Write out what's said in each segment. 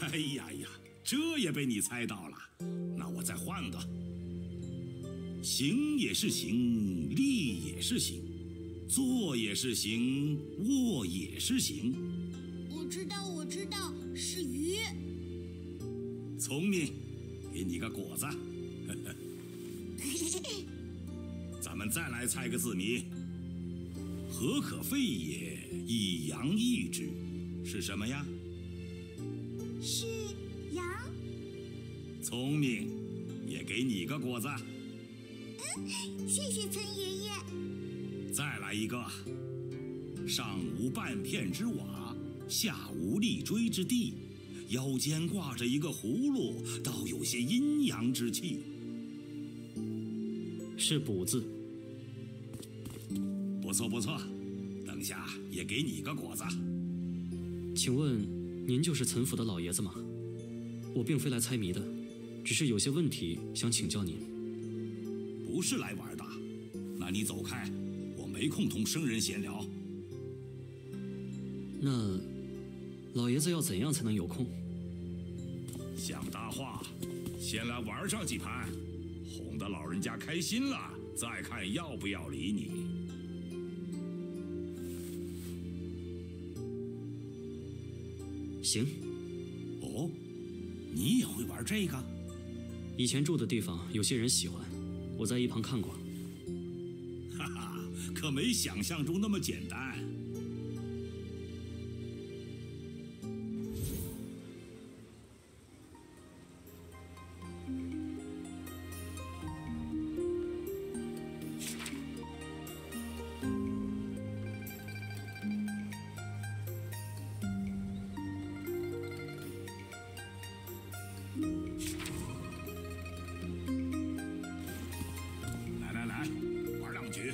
哎呀呀，这也被你猜到了。那我再换个。行也是行，立也是行，坐也是行，卧也是行。我知道，是鱼。聪明，给你个果子。咱们再来猜个字谜。何可废也，以阳易之，是什么呀？是羊。聪明，也给你个果子。谢谢岑爷爷。再来一个。上无半片之瓦，下无立锥之地，腰间挂着一个葫芦，倒有些阴阳之气。是卜字。不错不错，等下也给你个果子。请问您就是岑府的老爷子吗？我并非来猜谜的，只是有些问题想请教您。不是来玩的，那你走开，我没空同生人闲聊。那老爷子要怎样才能有空？想大话，先来玩上几盘，哄得老人家开心了，再看要不要理你。行。哦，你也会玩这个？以前住的地方有些人喜欢，我在一旁看过。哈哈，可没想象中那么简单。来，玩两局。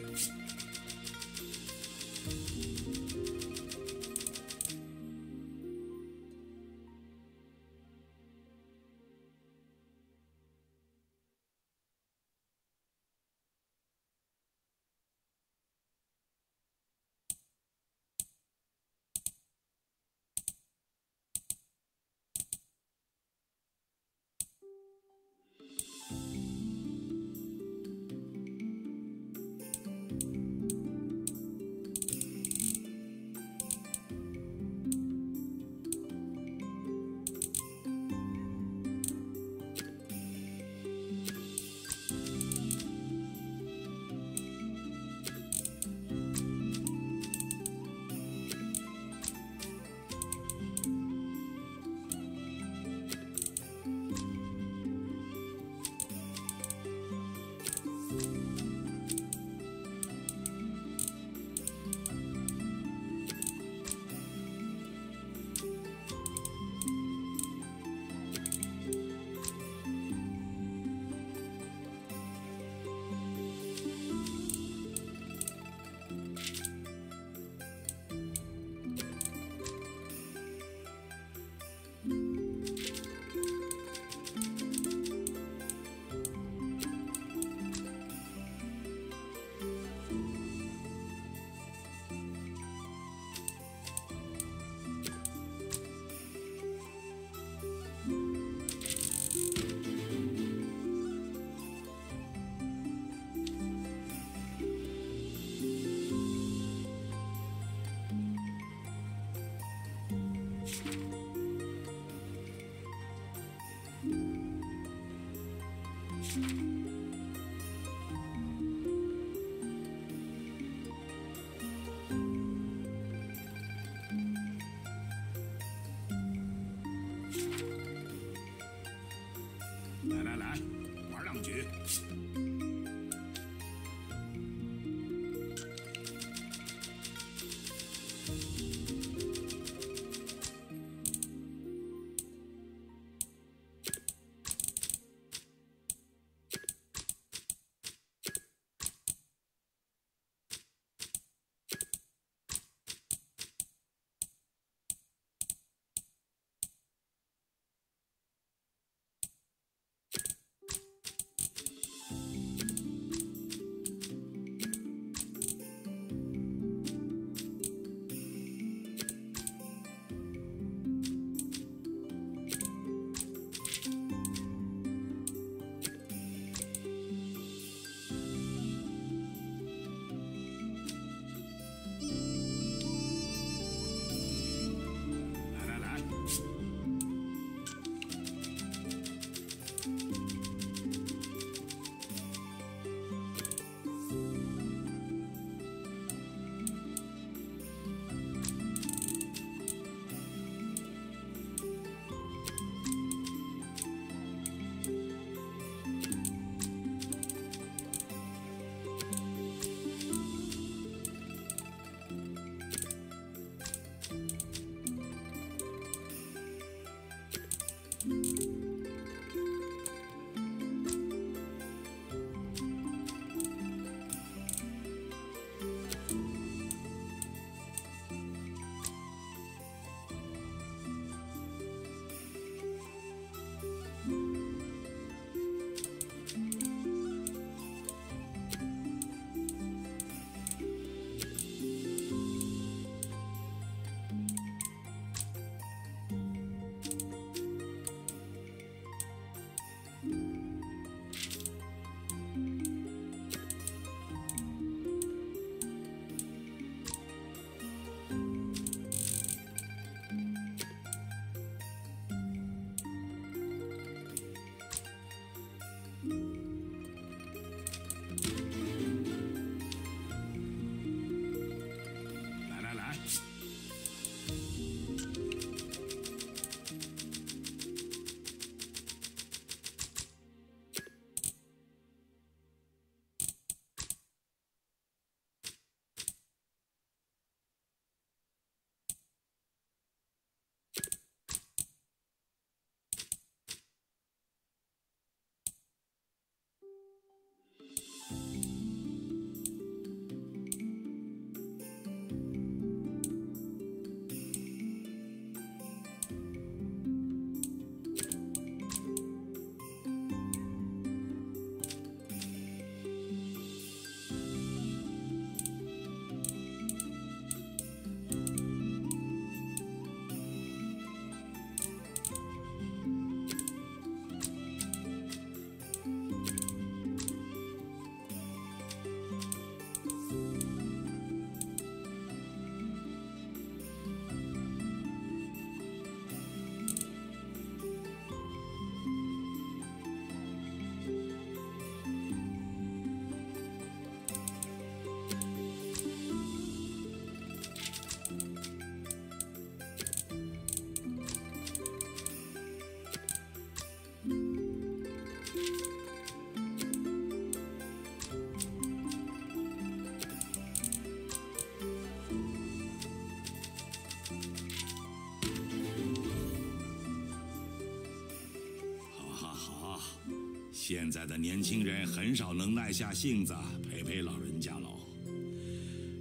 现在的年轻人很少能耐下性子陪陪老人家喽。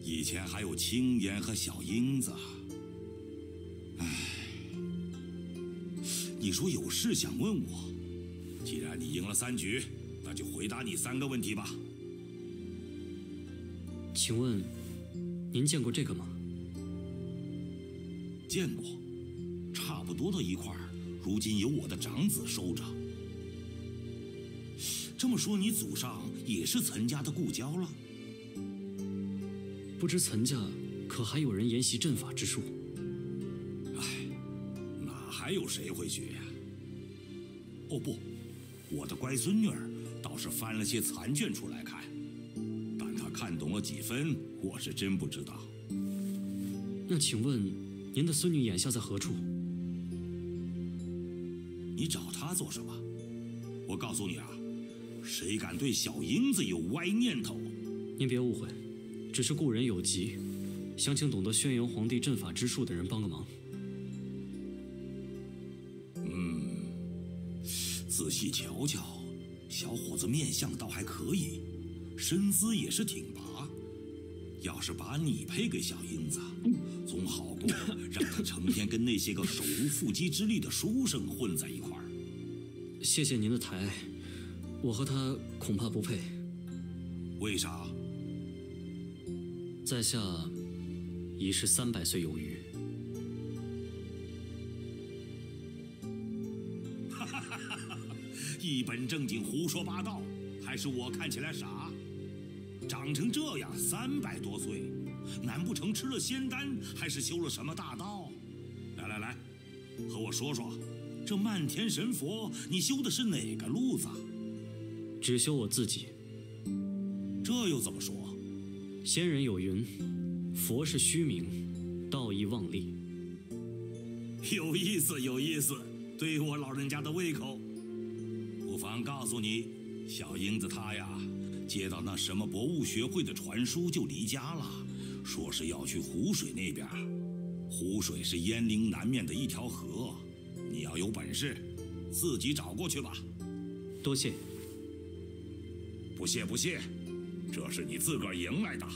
以前还有青岩和小英子。你说有事想问我，既然你赢了3局，那就回答你3个问题吧。请问，您见过这个吗？见过，差不多的一块，如今由我的长子收着。这么说，你祖上也是岑家的故交了？不知岑家可还有人研习阵法之术？哪还有谁会学呀？哦不，我的乖孙女儿倒是翻了些残卷出来看，但她看懂了几分，我是真不知道。那请问，您的孙女眼下在何处？你找她做什么？我告诉你啊，谁敢对小英子有歪念头？您别误会，只是故人有急，想请懂得轩辕皇帝阵法之术的人帮个忙。仔细瞧瞧，小伙子面相倒还可以，身姿也是挺拔。要是把你配给小英子，总好过让他成天跟那些个手无缚鸡之力的书生混在一块儿。谢谢您的抬爱，我和他恐怕不配。为啥？在下已是300岁有余。一本正经胡说八道，还是我看起来傻？长成这样300多岁，难不成吃了仙丹，还是修了什么大道？来，和我说说，这漫天神佛，你修的是哪个路子？只修我自己。这又怎么说？仙人有云，佛是虚名，道亦妄立。有意思，对我老人家的胃口。不妨告诉你，小英子她呀，接到那什么博物学会的传书就离家了，说是要去湖水那边。湖水是燕陵南面的一条河，你要有本事，自己找过去吧。多谢。不谢，这是你自个儿赢来的。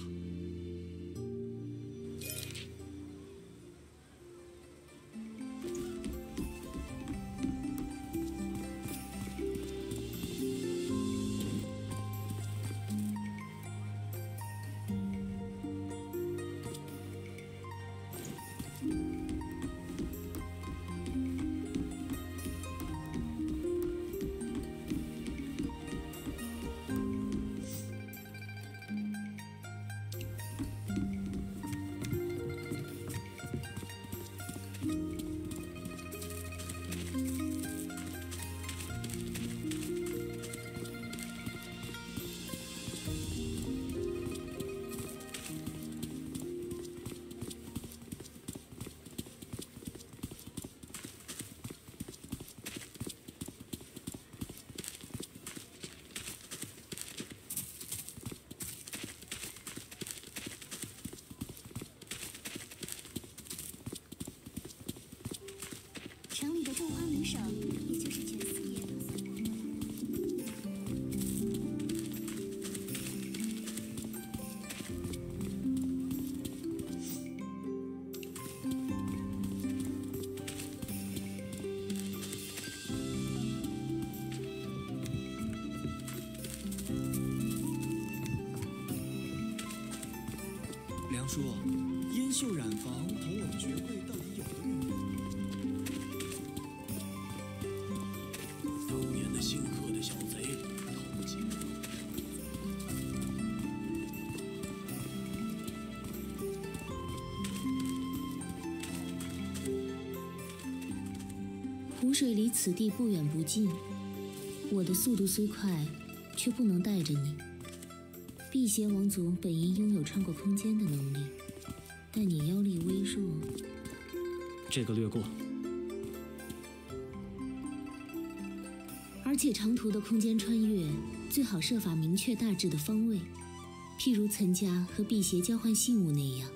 城里的种花名手，也就是全四爷都算过来。梁叔，烟秀染坊同我们学会到底有何渊源？当年的姓贺的小贼偷劫。湖水离此地不远不近，我的速度虽快，却不能带着你。辟邪王族本应拥有穿过空间的能力，但你妖力微弱。这个略过。而且长途的空间穿越，最好设法明确大致的方位，譬如岑家和辟邪交换信物那样。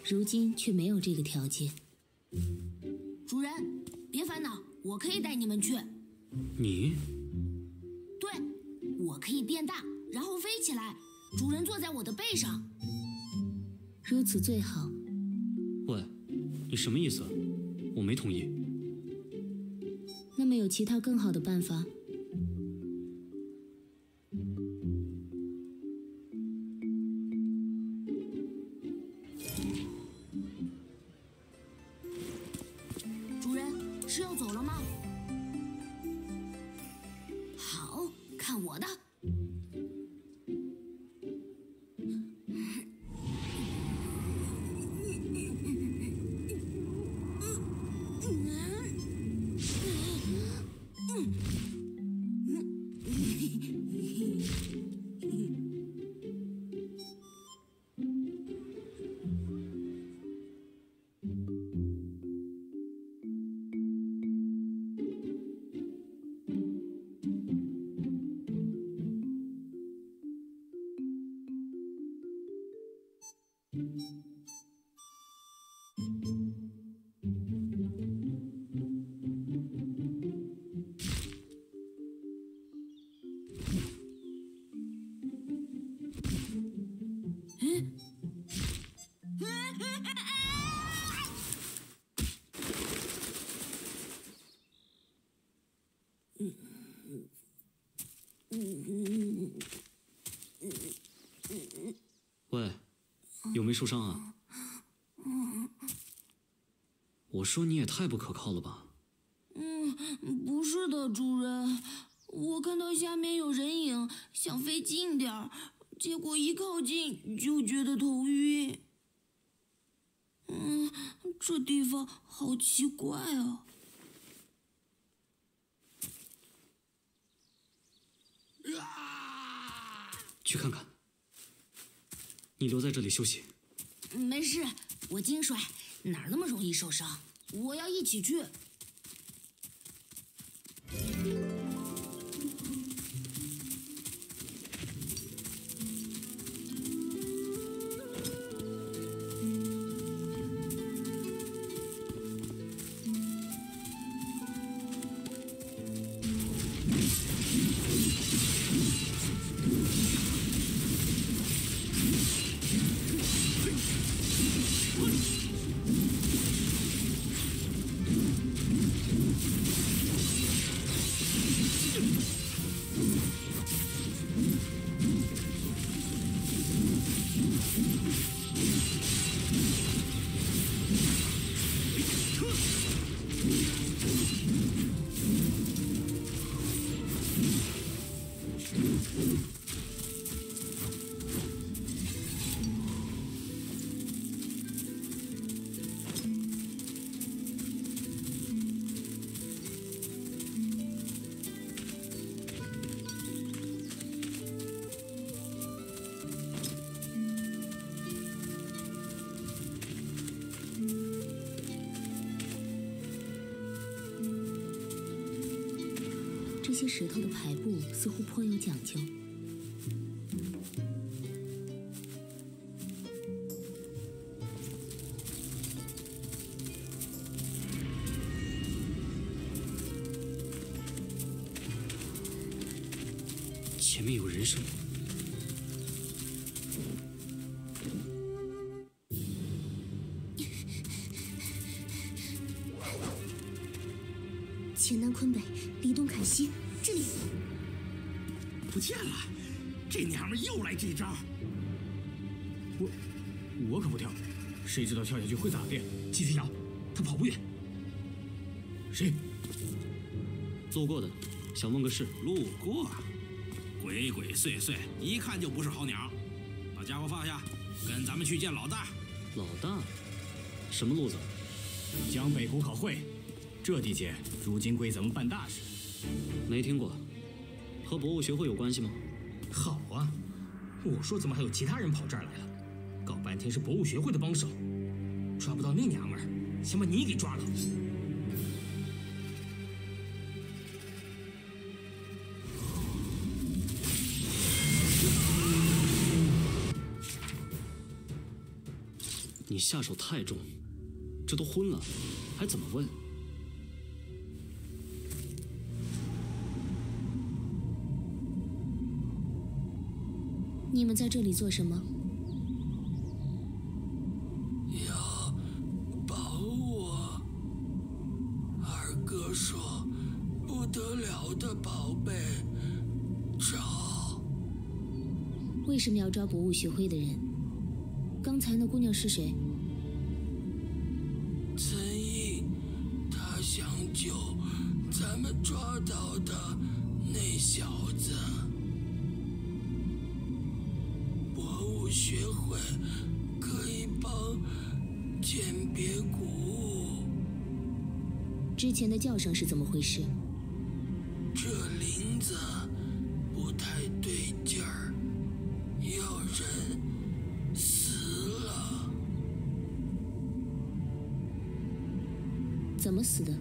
如今却没有这个条件。主人，别烦恼，我可以带你们去。你？对，我可以变大，然后飞起来，主人坐在我的背上。如此最好。喂，你什么意思？我没同意。那么有其他更好的办法？主人，是要走了吗？好，看我的！喂，有没受伤啊？我说你也太不可靠了吧！不是的，主人，我看到下面有人影，想飞近点儿，结果一靠近就觉得头晕。这地方好奇怪啊！去看看。你留在这里休息。没事，我精帅，哪儿那么容易受伤？我要一起去。这些石头的排布似乎颇有讲究。前面有人声。黔南昆北，离东坎西，这里不见了，这娘们又来这招。我可不跳，谁知道跳下去会咋的？继续摇，他跑不远。谁？路过的，想问个事。路过，鬼鬼祟祟，一看就不是好鸟。把家伙放下，跟咱们去见老大。老大？什么路子？江北古考会。这地界如今归咱们办大事。没听过，和博物学会有关系吗？好啊，我说怎么还有其他人跑这儿来了？搞半天是博物学会的帮手，抓不到那娘们儿，先把你给抓了。你下手太重，这都昏了，还怎么问？你们在这里做什么？要保我。二哥说，不得了的宝贝，找。为什么要抓博物学会的人？刚才那姑娘是谁？曾毅，他想救咱们抓到的那小子。博物学会可以帮鉴别古物。之前的叫声是怎么回事？这林子不太对劲儿，有人死了。怎么死的？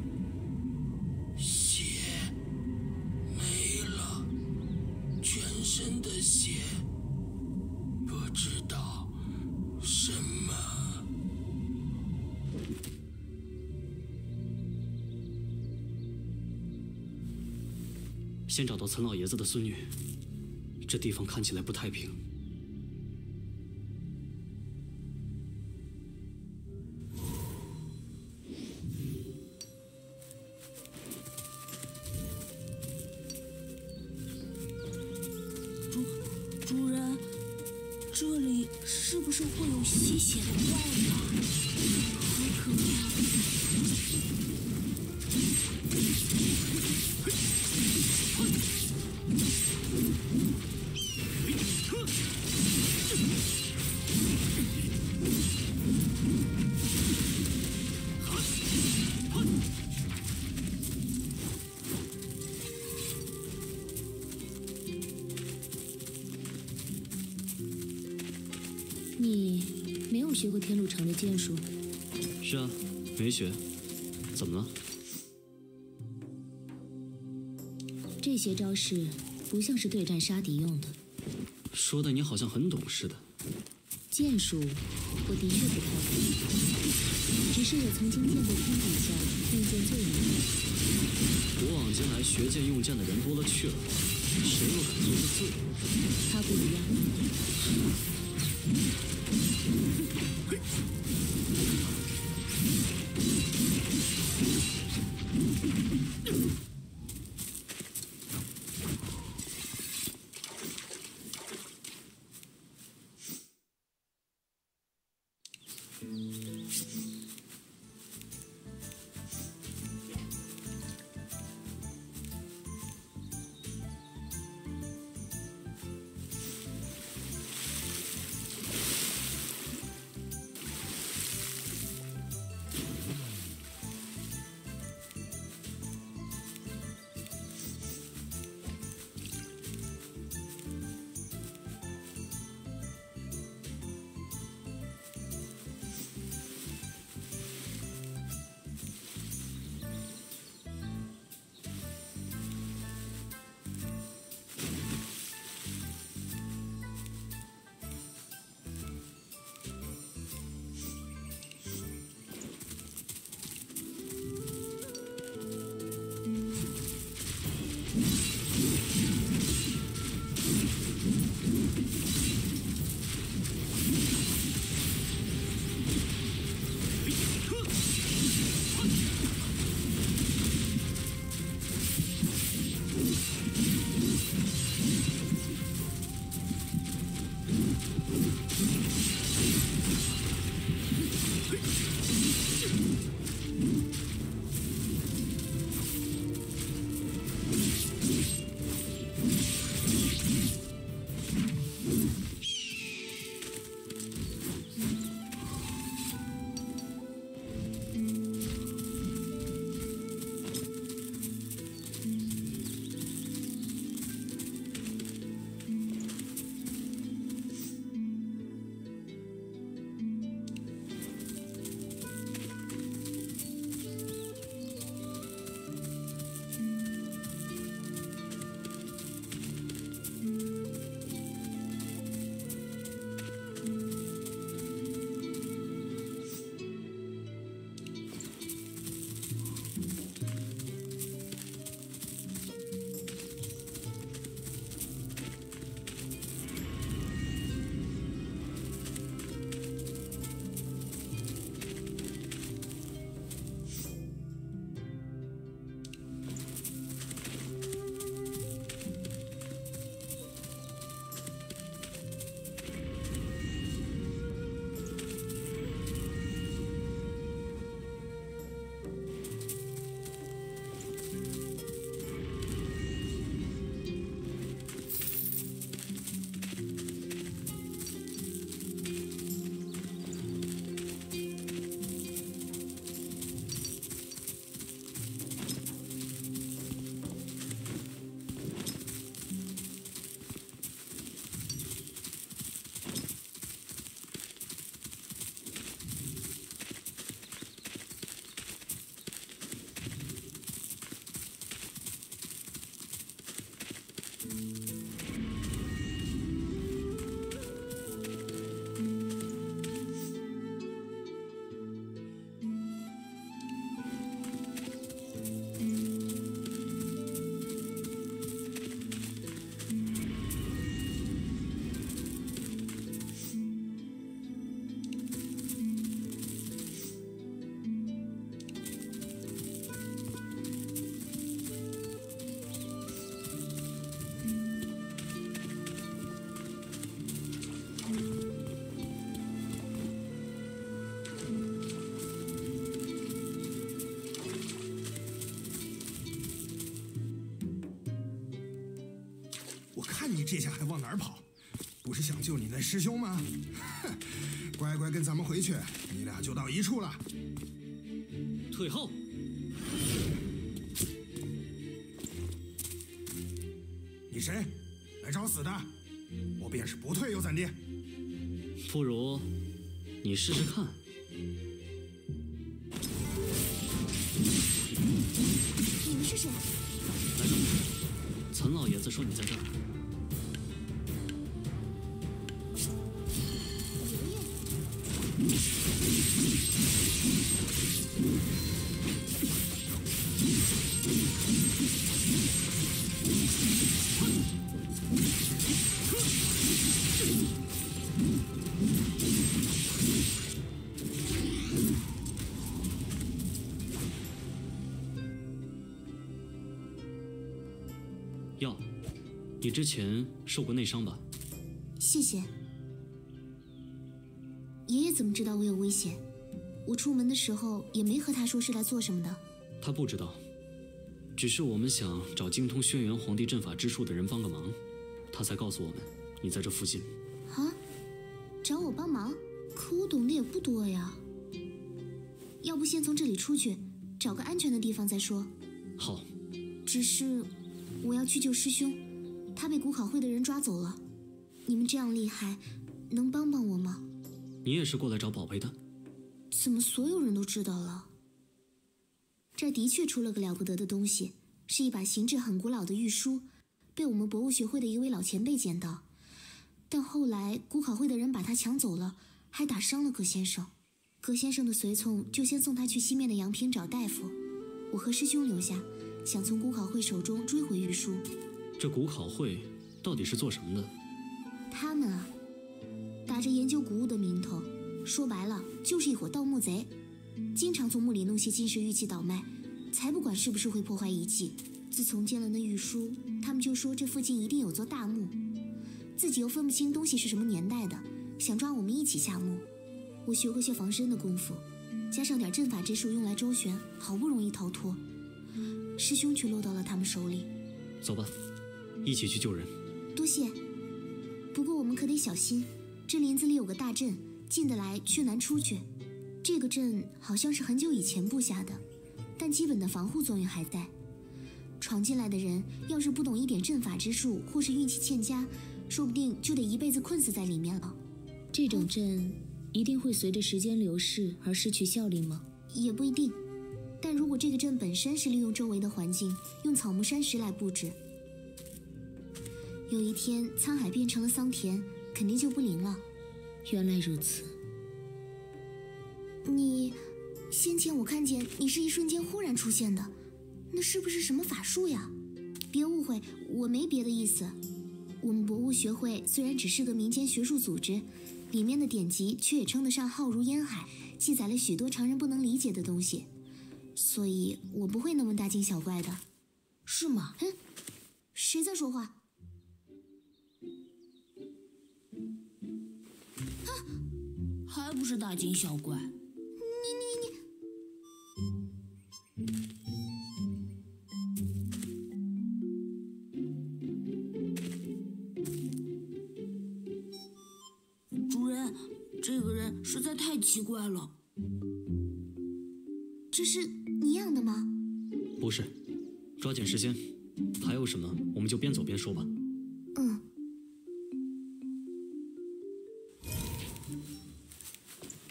血没了，全身的血，不知道什么。先找到岑老爷子的孙女，这地方看起来不太平。主人，这里是不是会有吸血的怪呀？好可怕！你没有学过天路城的剑术？是啊，没学。怎么了？这些招式不像是对战杀敌用的。说的你好像很懂似的。剑术我的确不太会，只是我曾经见过天底下用剑最厉害。古往今来学剑用剑的人多了去了，谁又敢做这罪？他不一样。看你这下还往哪儿跑？不是想救你那师兄吗？哼，乖乖跟咱们回去，你俩就到一处了。退后！你谁？来找死的？我便是不退又怎的？不如你试试看。你们是谁？来人，岑老爷子说你在这儿。药，你之前受过内伤吧？谢谢。爷爷怎么知道我有危险？我出门的时候也没和他说是来做什么的。他不知道，只是我们想找精通轩辕皇帝阵法之术的人帮个忙，他才告诉我们你在这附近。啊？找我帮忙？可我懂得也不多呀。要不先从这里出去，找个安全的地方再说。好。只是我要去救师兄，他被古考会的人抓走了。你们这样厉害，能帮帮我吗？你也是过来找宝贝的？怎么所有人都知道了？这的确出了个了不得的东西，是一把形制很古老的玉书，被我们博物学会的一位老前辈捡到。但后来古考会的人把他抢走了，还打伤了葛先生。葛先生的随从就先送他去西面的阳平找大夫，我和师兄留下，想从古考会手中追回玉书。这古考会到底是做什么的？他们啊，打着研究古物的名头，说白了就是一伙盗墓贼，经常从墓里弄些金石玉器倒卖，才不管是不是会破坏遗迹。自从见了那玉书，他们就说这附近一定有座大墓，自己又分不清东西是什么年代的，想抓我们一起下墓。我学过些防身的功夫，加上点阵法之术用来周旋，好不容易逃脱，师兄却落到了他们手里。走吧，一起去救人。多谢。不过我们可得小心，这林子里有个大阵，进得来却难出去。这个阵好像是很久以前布下的，但基本的防护作用还在。闯进来的人要是不懂一点阵法之术，或是运气欠佳，说不定就得一辈子困死在里面了。这种阵一定会随着时间流逝而失去效力吗？也不一定。但如果这个阵本身是利用周围的环境，用草木山石来布置，有一天沧海变成了桑田，肯定就不灵了。原来如此。你先前我看见你是一瞬间忽然出现的，那是不是什么法术呀？别误会，我没别的意思。我们博物学会虽然只是个民间学术组织，里面的典籍却也称得上浩如烟海，记载了许多常人不能理解的东西，所以我不会那么大惊小怪的。是吗？哼，谁在说话？还不是大惊小怪。主人，这个人实在太奇怪了。这是你养的吗？不是，抓紧时间，还有什么我们就边走边说吧。嗯。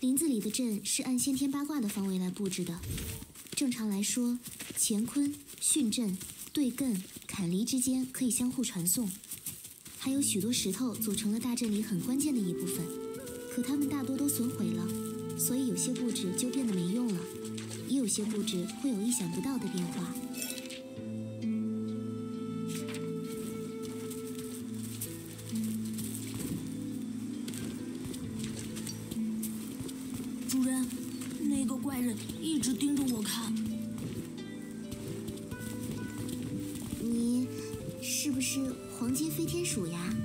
林子里的阵是按先天八卦的方位来布置的。正常来说，乾坤、巽震、兑艮、坎离之间可以相互传送，还有许多石头组成了大阵里很关键的一部分。可它们大多都损毁了，所以有些布置就变得没用了，也有些布置会有意想不到的变化。主人，那个怪人一直盯着我看。你是不是黄金飞天鼠呀？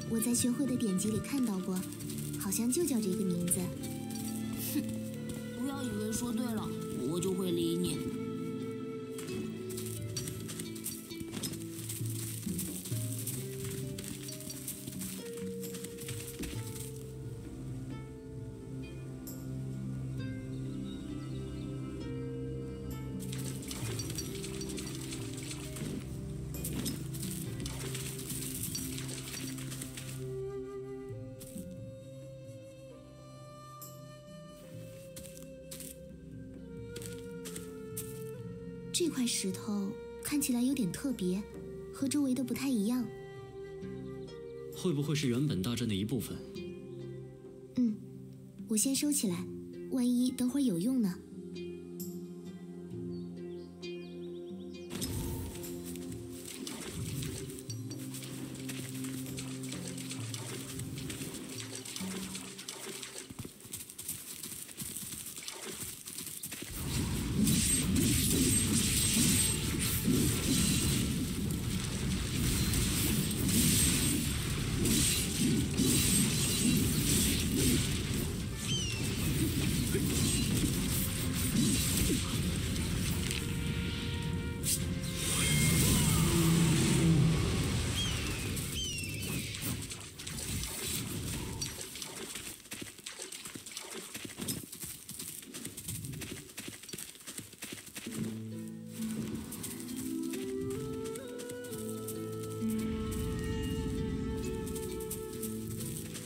我在学会的典籍里看到过，好像就叫这个名字。哼，不要以为说对了我就会理你。这块石头看起来有点特别，和周围的不太一样。会不会是原本大阵的一部分？我先收起来，万一等会儿有用呢？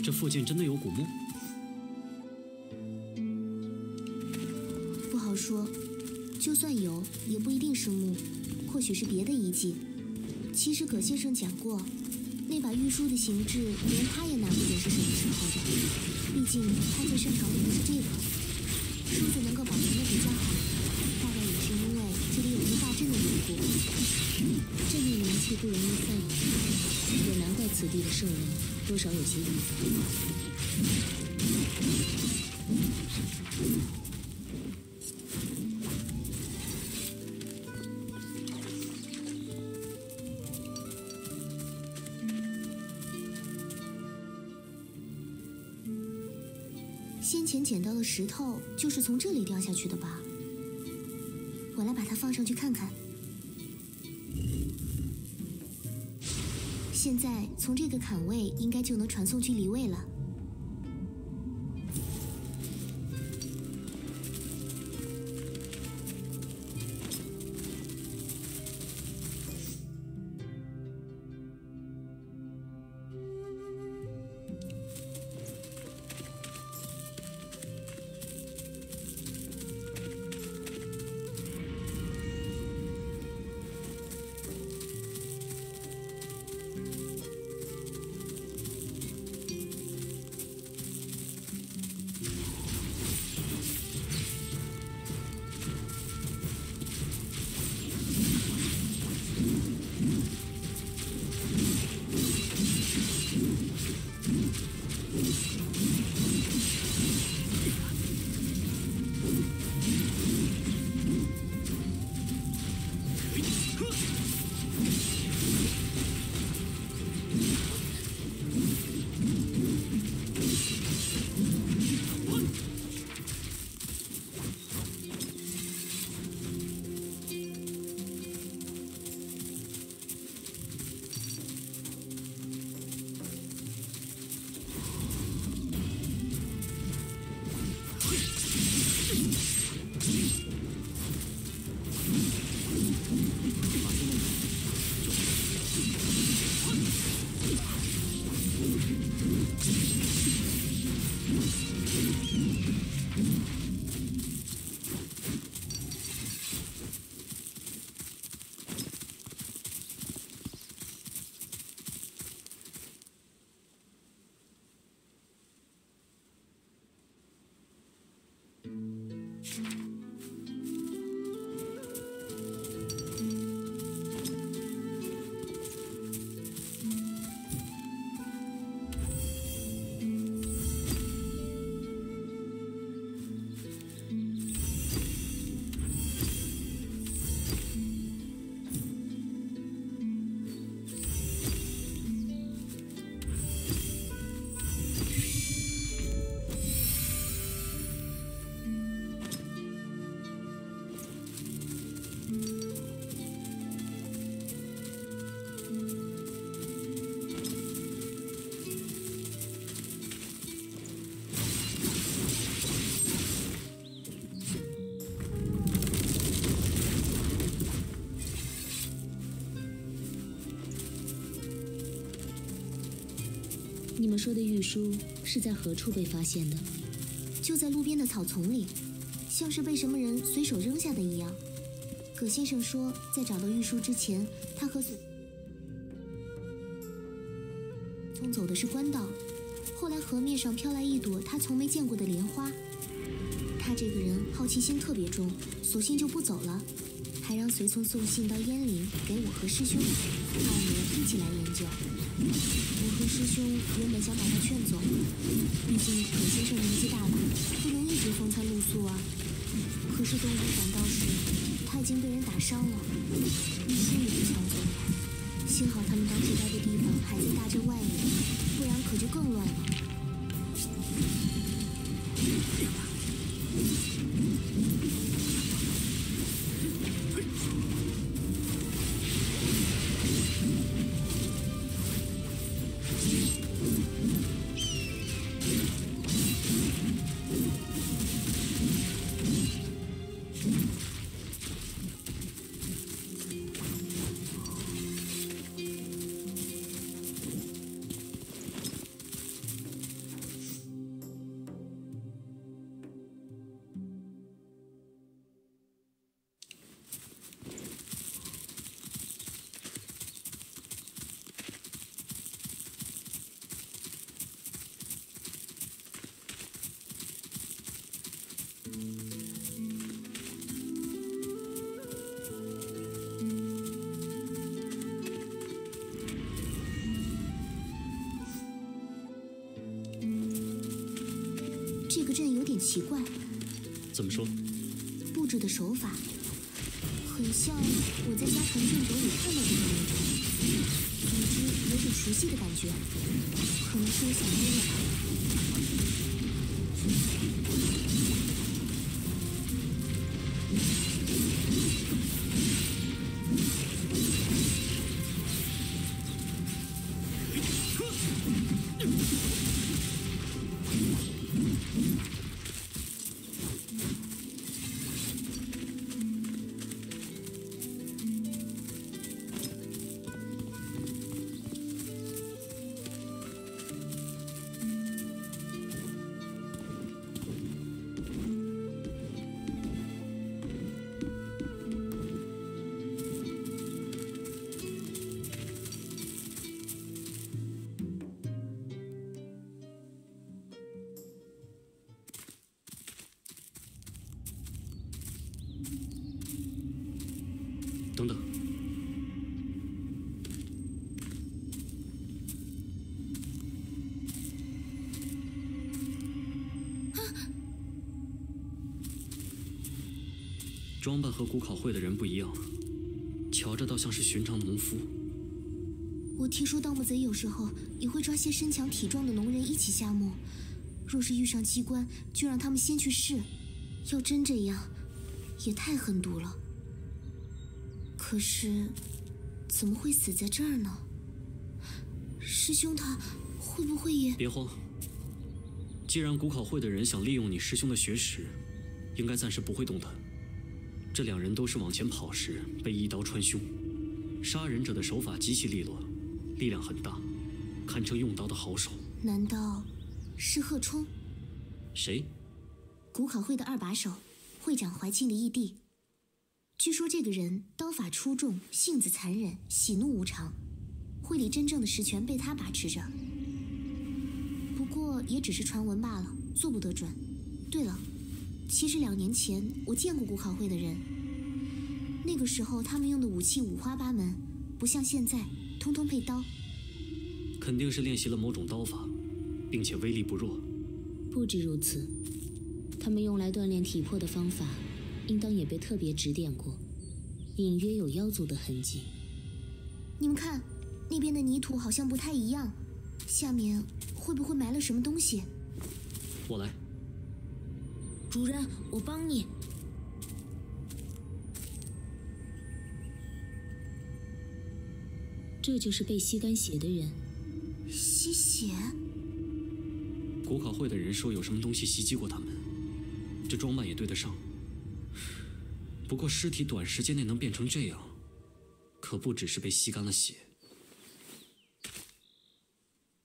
这附近真的有古墓？不好说，就算有，也不一定是墓，或许是别的遗迹。其实葛先生讲过，那把玉梳的形制，连他也拿不准是什么时候的。毕竟他最擅长的不是这个，梳子能够保存的比较好，大概也是因为这里有个大阵的缘故。阵内灵气不容易散逸，也难怪此地的圣人多少有些意思。先前捡到的石头就是从这里掉下去的吧？我来把它放上去看看。现在从这个坎位应该就能传送距离位了。你们说的玉梳是在何处被发现的？就在路边的草丛里，像是被什么人随手扔下的一样。葛先生说，在找到玉书之前，他和孙聪走的是官道。后来河面上飘来一朵他从没见过的莲花。他这个人好奇心特别重，索性就不走了，还让随从送信到燕陵给我和师兄，让我们一起来研究。我和师兄原本想把他劝走，毕竟葛先生年纪大了，不能一直风餐露宿啊。可是东吴赶到时，他已经被人打伤了，玉书也被抢走了。幸好他们当时待的地方还在大阵外面，不然可就更乱了。这个阵有点奇怪。怎么说？布置的手法很像我在家传卷轴里看到过的那种，总之有点熟悉的感觉。可能是我想多了吧。等等，装扮和古考会的人不一样，瞧着倒像是寻常农夫。我听说盗墓贼有时候也会抓些身强体壮的农人一起下墓，若是遇上机关，就让他们先去试。要真这样，也太狠毒了。可是，怎么会死在这儿呢？师兄他会不会也……别慌，既然古考会的人想利用你师兄的学识，应该暂时不会动弹。这两人都是往前跑时被一刀穿胸，杀人者的手法极其利落，力量很大，堪称用刀的好手。难道是贺冲？谁？古考会的二把手，会长怀庆的义弟。据说这个人刀法出众，性子残忍，喜怒无常，会里真正的实权被他把持着。不过也只是传闻罢了，做不得准。对了，其实2年前我见过古考会的人，那个时候他们用的武器五花八门，不像现在通通配刀。肯定是练习了某种刀法，并且威力不弱。不止如此，他们用来锻炼体魄的方法应当也被特别指点过，隐约有妖族的痕迹。你们看，那边的泥土好像不太一样，下面会不会埋了什么东西？我来。主人，我帮你。这就是被吸干血的人。吸血？古考会的人说有什么东西袭击过他们，这装扮也对得上。不过尸体短时间内能变成这样，可不只是被吸干了血。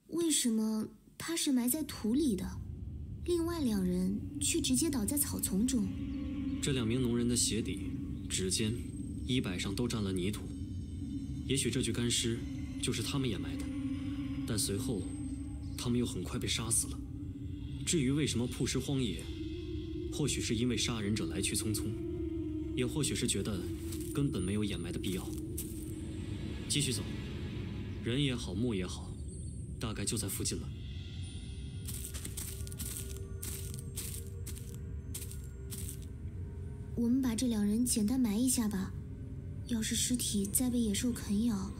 为什么他是埋在土里的，另外2人却直接倒在草丛中？这2名农人的鞋底、指尖衣摆上都沾了泥土。也许这具干尸就是他们掩埋的，但随后他们又很快被杀死了。至于为什么曝尸荒野，或许是因为杀人者来去匆匆，也或许是觉得根本没有掩埋的必要。继续走，人也好，墓也好，大概就在附近了。我们把这2人简单埋一下吧。要是尸体再被野兽啃咬，